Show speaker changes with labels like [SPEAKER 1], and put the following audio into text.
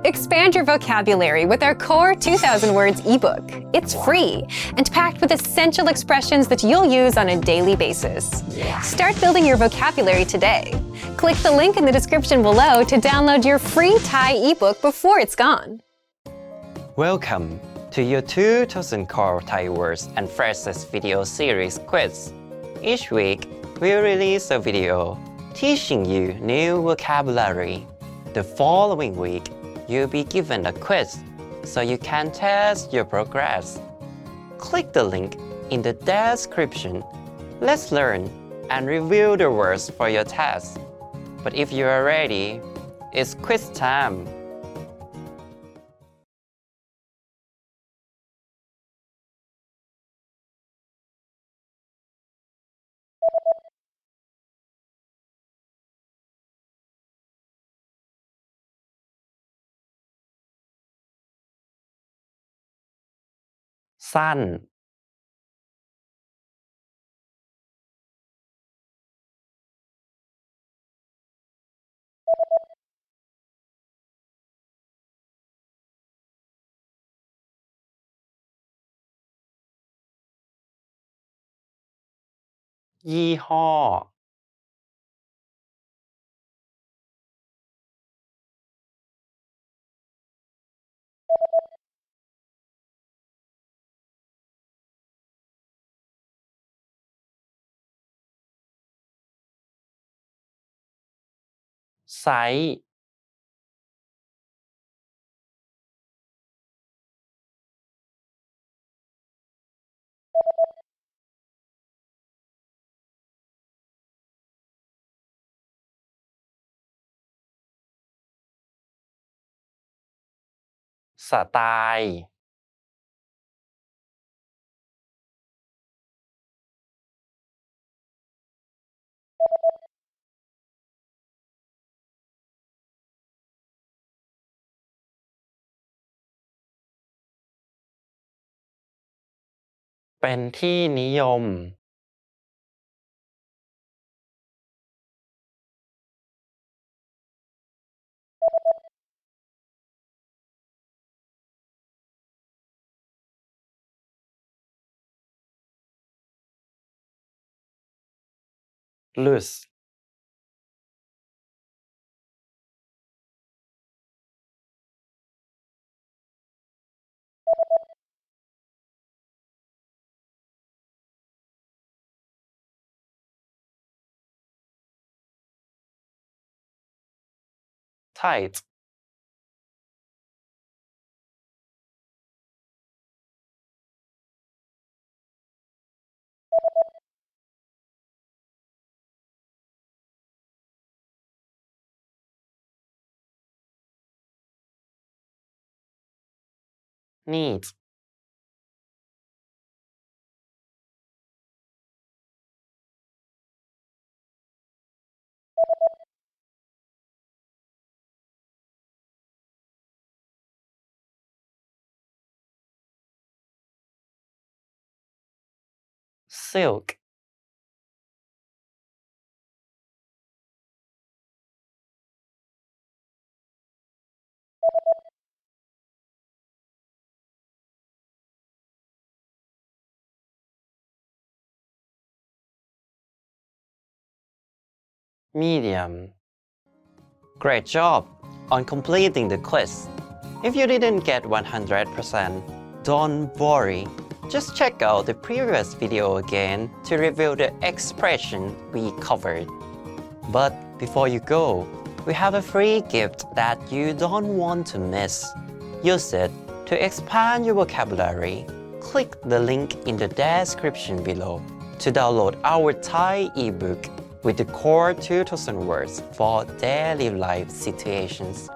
[SPEAKER 1] Expand your vocabulary with our Core 2000 Words ebook. It's free and packed with essential expressions that you'll use on a daily basis. Start building your vocabulary today. Click the link in the description below to download your free Thai ebook before it's gone.
[SPEAKER 2] Welcome to your 2000 Core Thai Words and Phrases video series quiz. Each week, we'll release a video teaching you new vocabulary. The following week, you'll be given a quiz so you can test your progress. Click the link in the description. Let's learn and review the words for your test. But if you are ready, it's quiz time. Sun, ยี่ห้อ ไซส์ สไตล์ เป็นที่นิยม loose tight neat silk medium. Great job on completing the quiz. If you didn't get 100%, don't worry. Just check out the previous video again to review the expression we covered. But before you go, we have a free gift that you don't want to miss. Use it to expand your vocabulary. Click the link in the description below to download our Thai ebook with the Core 2000 Words for daily life situations.